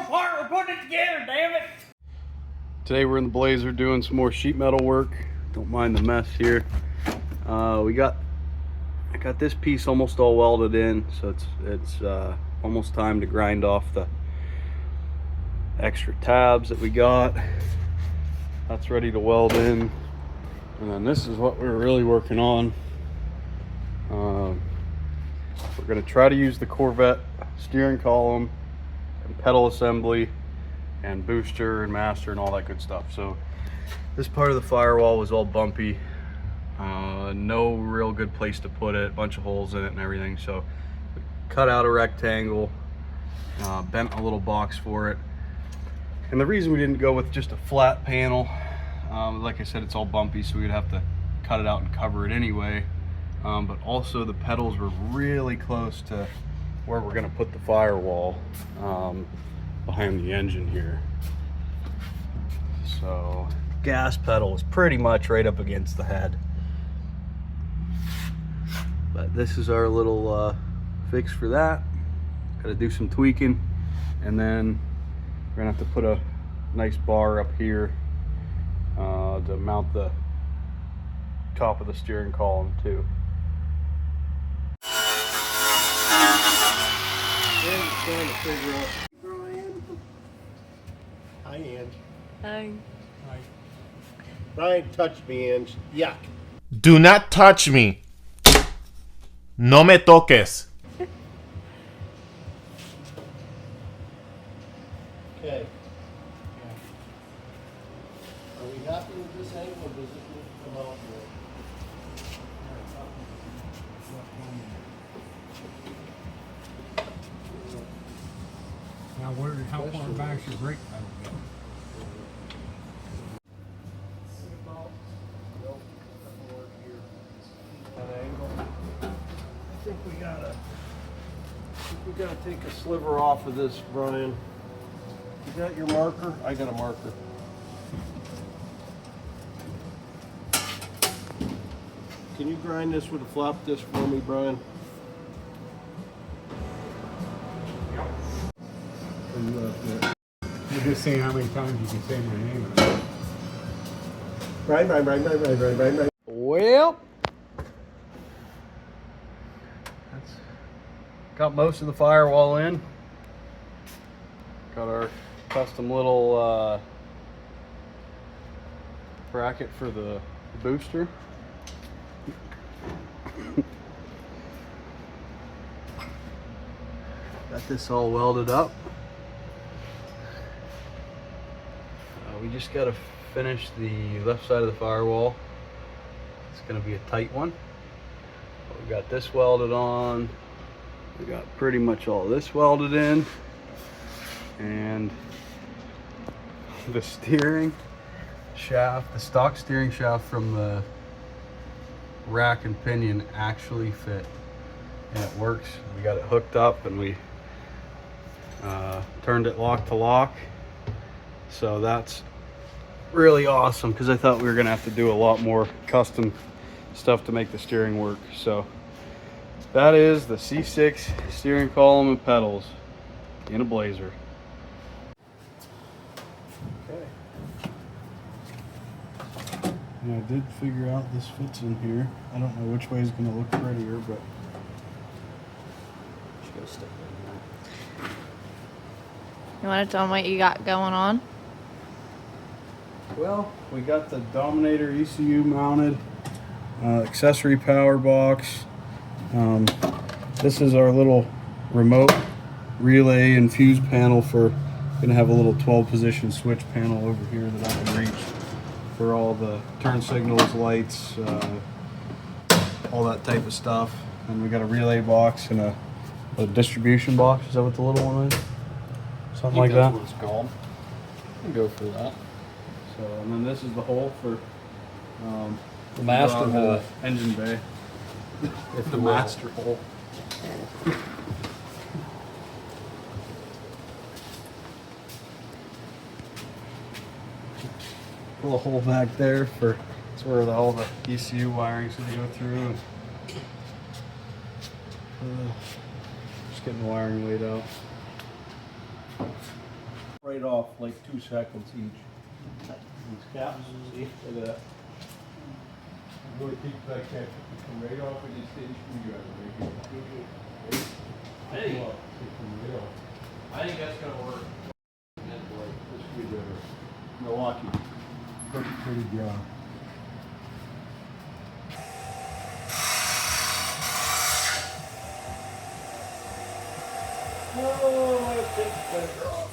apart. We're putting it together, damn it. Today we're in the Blazer doing some more sheet metal work. Don't mind the mess here. I got this piece almost all welded in, so it's almost time to grind off the extra tabs that we got. That's ready to weld in, and then this is what we're really working on. We're going to try to use the Corvette steering column and pedal assembly and booster and master and all that good stuff. So this part of the Firewall was all bumpy, no real good place to put it, a bunch of holes in it and everything. So we cut out a rectangle, bent a little box for it. And the reason we didn't go with just a flat panel, like I said, it's all bumpy, so we'd have to cut it out and cover it anyway. But also the pedals were really close to where we're going to put the Firewall, behind the engine here. So gas pedal is pretty much right up against the head. But this is our little fix for that. Got to do some tweaking, and then we're gonna have to put a nice bar up here to mount the top of the steering column too. Trying to figure out. Brian. Hi, Ange. Hi. Hi. Brian touched me, Ange. Yuck. Do not touch me. No me toques. Okay. Are we happy with this angle, or does it need to come out more? Now, how far back's your brake pedal go? I think we gotta take a sliver off of this, Brian. You got your marker? I got a marker. Can you grind this with a flop disc for me, Brian? You're just saying how many times you can say my name. Brian. Well, that's got most of the Firewall in. Got our custom little bracket for the booster. Got this all welded up. We just got to finish the left side of the Firewall. It's going to be a tight one. But we got this welded on. We got pretty much all this welded in. And the steering shaft, the stock steering shaft from the rack and pinion actually fit. And it works. We got it hooked up, and we turned it lock to lock. So that's really awesome, because I thought we were going to have to do a lot more custom stuff to make the steering work. So that is the C6 steering column and pedals in a Blazer. Okay. And I did figure out this fits in here. I don't know which way is going to look prettier, but just gotta stick it in there. You want to tell them what you got going on? Well, we got the Dominator ECU mounted, accessory power box. This is our little remote relay and fuse panel for, gonna have a little 12 position switch panel over here that I can reach for all the turn signals, lights, all that type of stuff. And we got a relay box and a distribution box. Is that what the little one is? Something like that. That's what it's called. You can go for that. So, and then this is the hole for The master the hole. engine bay. If the master hole. Little hole back there for, it's where all the ECU wiring's gonna go through. Just getting the wiring laid out. right off like 2 seconds each. These caps, see, look at that. I'm going to take that cap come right off of this stage screwdriver right here. I think, Well, take them right off. I think that's gonna work. This screwdriver. Milwaukee. Pretty job. Oh, let's take the fender off.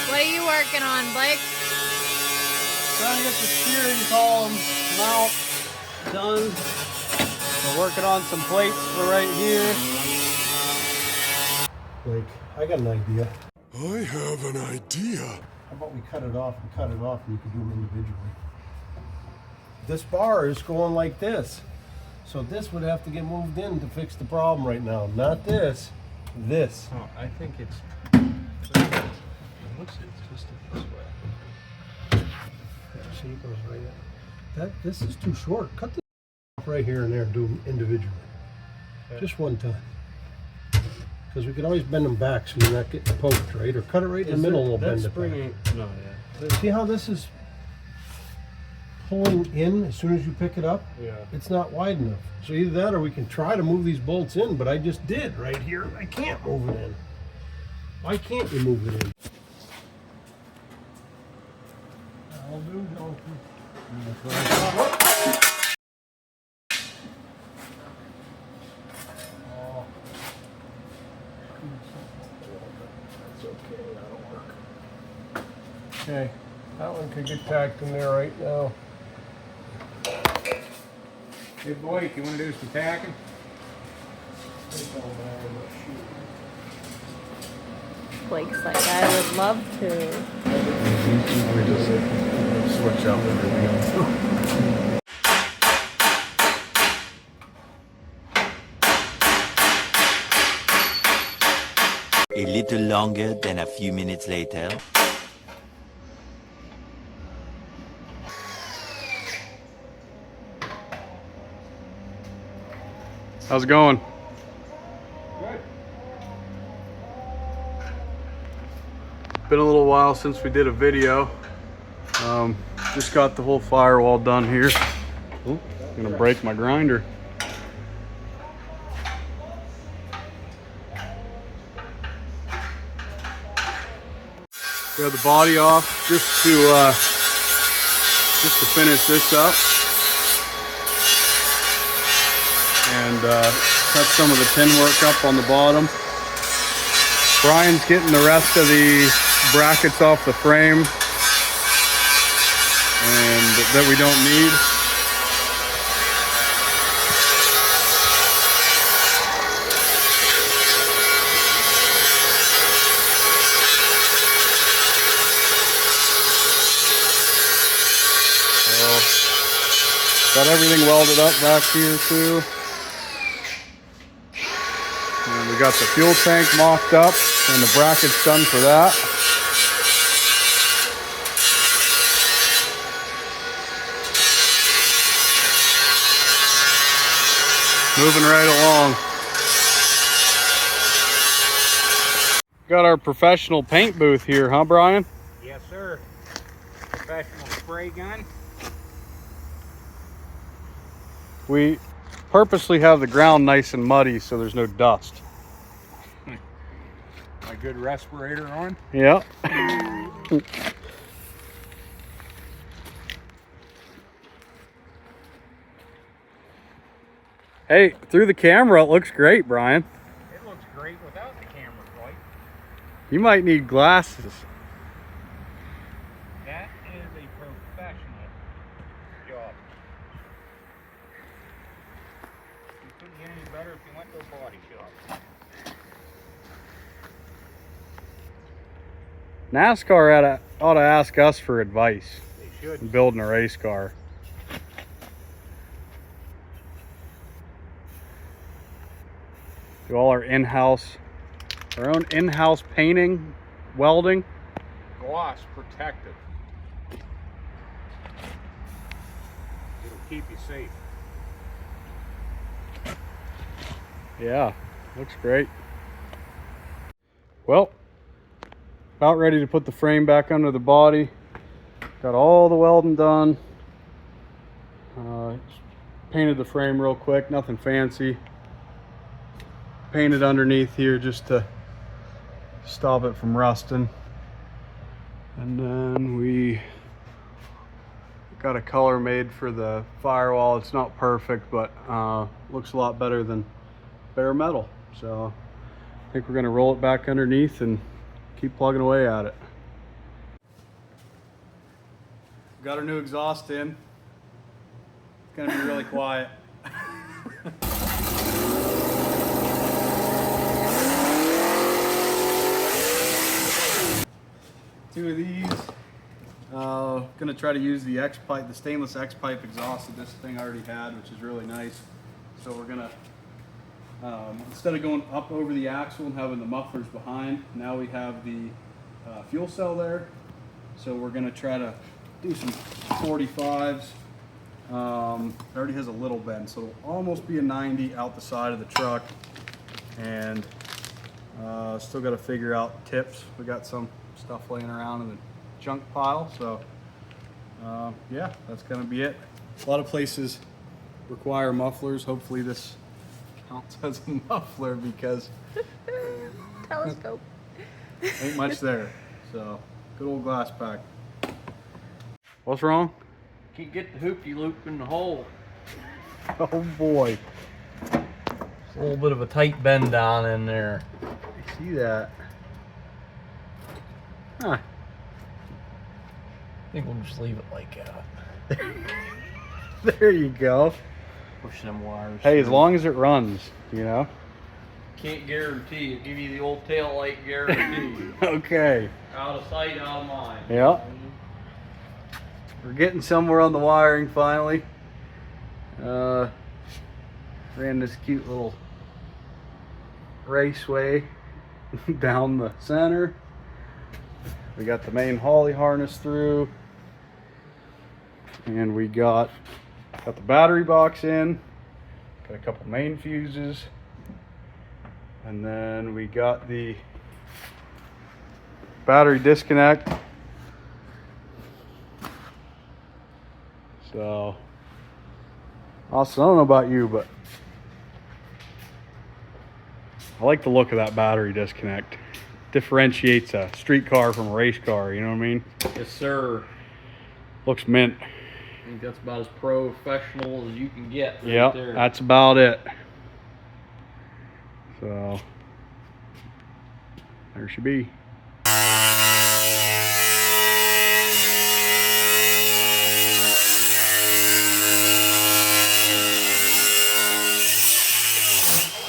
What are you working on, Blake? Trying to get the steering column mount done. We're working on some plates for right here. Blake, I got an idea. I have an idea. How about we cut it off and you can do them individually. This bar is going like this. So this would have to get moved in to fix the problem right now. Not this, this. Oh, I think it's. What's it? Just this way. See, it goes right in. This is too short. Cut this off right here and there and do them individually. Okay. Just one time. Because we can always bend them back so you're not getting poked, right? Or cut it right in the middle and we'll bend it back. No, yeah. See how this is pulling in as soon as you pick it up? Yeah. It's not wide enough. So either that or we can try to move these bolts in, but I just did right here. I can't move it in. Why can't you move it in? I'll do, Okay, that one could get tacked in there right now. Hey, Blake, you want to do some tacking? Blake's like, I would love to. Let me just switch out everything. A little longer than a few minutes later. How's it going? Good. Been a little while since we did a video. Just got the whole firewall done here. Ooh, gonna break my grinder. Got the body off just to finish this up. And cut some of the tin work up on the bottom. Brian's getting the rest of the brackets off the frame and that we don't need. So, got everything welded up back here too. And we got the fuel tank mocked up and the brackets done for that. Moving right along. Got our professional paint booth here, huh, Brian? Yes, sir. Professional spray gun. We purposely have the ground nice and muddy so there's no dust. A good respirator on. Yeah. Hey, through the camera it looks great, Brian. It looks great without the camera, Blake. You might need glasses. That is a professional job. You couldn't get any better if you went to a body shop. NASCAR ought to ask us for advice They should. in building a race car. Do all our own in-house painting, welding. Gloss protective. keep you safe. Yeah, looks great. Well, about ready to put the frame back under the body. Got all the welding done. Painted the frame real quick, nothing fancy. Painted underneath here just to stop it from rusting. And then we got a color made for the firewall. It's not perfect, but looks a lot better than bare metal. So I think we're gonna roll it back underneath and keep plugging away at it. Got our new exhaust in. It's gonna be really quiet. Two of these. Gonna try to use the X-pipe, the stainless X-pipe exhaust that this thing already had, which is really nice. So we're gonna, instead of going up over the axle and having the mufflers behind, now we have the fuel cell there. So we're gonna try to do some 45s. It already has a little bend, so it'll almost be a 90 out the side of the truck. And still got to figure out tips. We got some stuff laying around in the junk pile, so yeah, that's gonna be it. A lot of places require mufflers. Hopefully this counts as a muffler because Telescope. ain't much there. So good old glass pack. What's wrong? Can't get the hoopty loop in the hole. Oh boy. It's a little bit of a tight bend down in there. I see that. Huh. I think we'll just leave it like that. There you go. Push them wires. Hey, as long as it runs, you know? Can't guarantee. Give you the old tail light guarantee. Okay. Out of sight, out of mind. Yeah. We're getting somewhere on the wiring finally. Ran this cute little raceway down the center. We got the main Holly harness through. And we got the battery box in. Got a couple main fuses. And then we got the battery disconnect. So, also, I don't know about you, but I like the look of that battery disconnect. Differentiates a street car from a race car, you know what I mean? Yes, sir. Looks mint. I think that's about as professional as you can get. Right Yep, there. that's about it. So, there she be.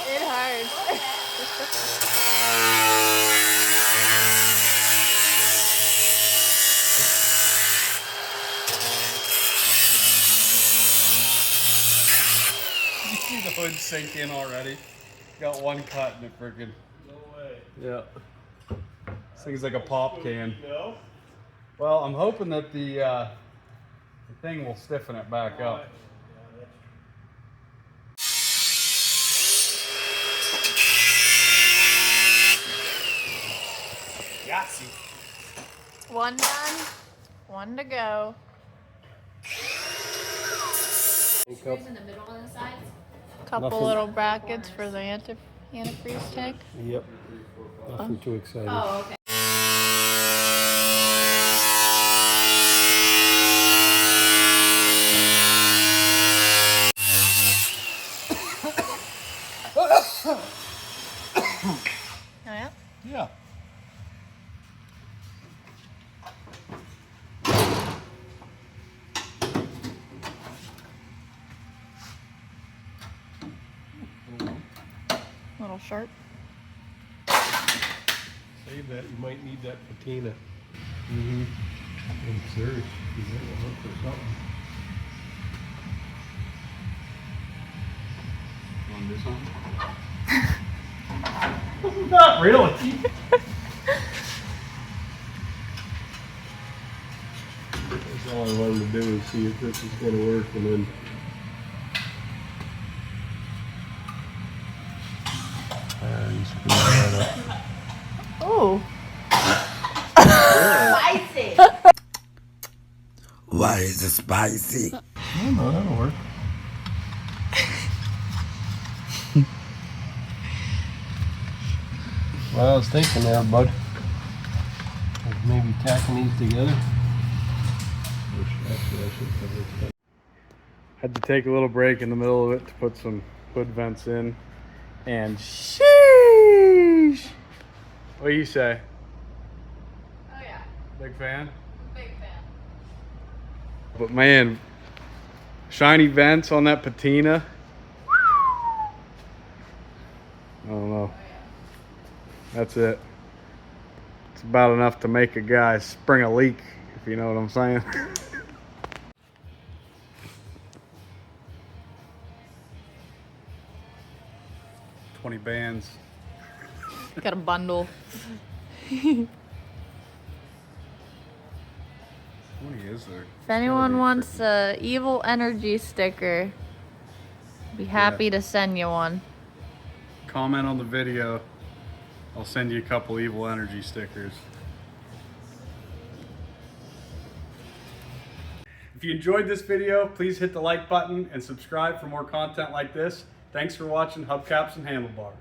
It hurts. You see the hood sink in already? Got one cut in it freaking. No way. Yeah. This thing's like a pop can. No? Well, I'm hoping that the thing will stiffen it back up. Yahtzee. One done, one to go. Screws in the middle on the sides. Couple Nothing. little brackets for the antifreeze tank. Yep. Nothing too exciting. Oh, okay. Oh yeah? Yeah. Little sharp. Save that. You might need that patina. Mm-hmm. I'm serious. You might look for something. Want to do something? Not really. That's all I wanted to do is see if this is going to work, and then Why is it spicy? I don't know, that'll work. Well, I was thinking there, bud, of maybe tacking these together. Had to take a little break in the middle of it to put some hood vents in. And sheesh! What do you say? Oh yeah, Big fan? big fan. But man, shiny vents on that patina. I don't know. That's it. It's about enough to make a guy spring a leak, if you know what I'm saying. $20 bands. Got a bundle. 20 is there? If anyone wants a evil energy sticker, be happy to send you one. Comment on the video. I'll send you a couple evil energy stickers. If you enjoyed this video, please hit the like button and subscribe for more content like this. Thanks for watching Hubcaps and Handlebars.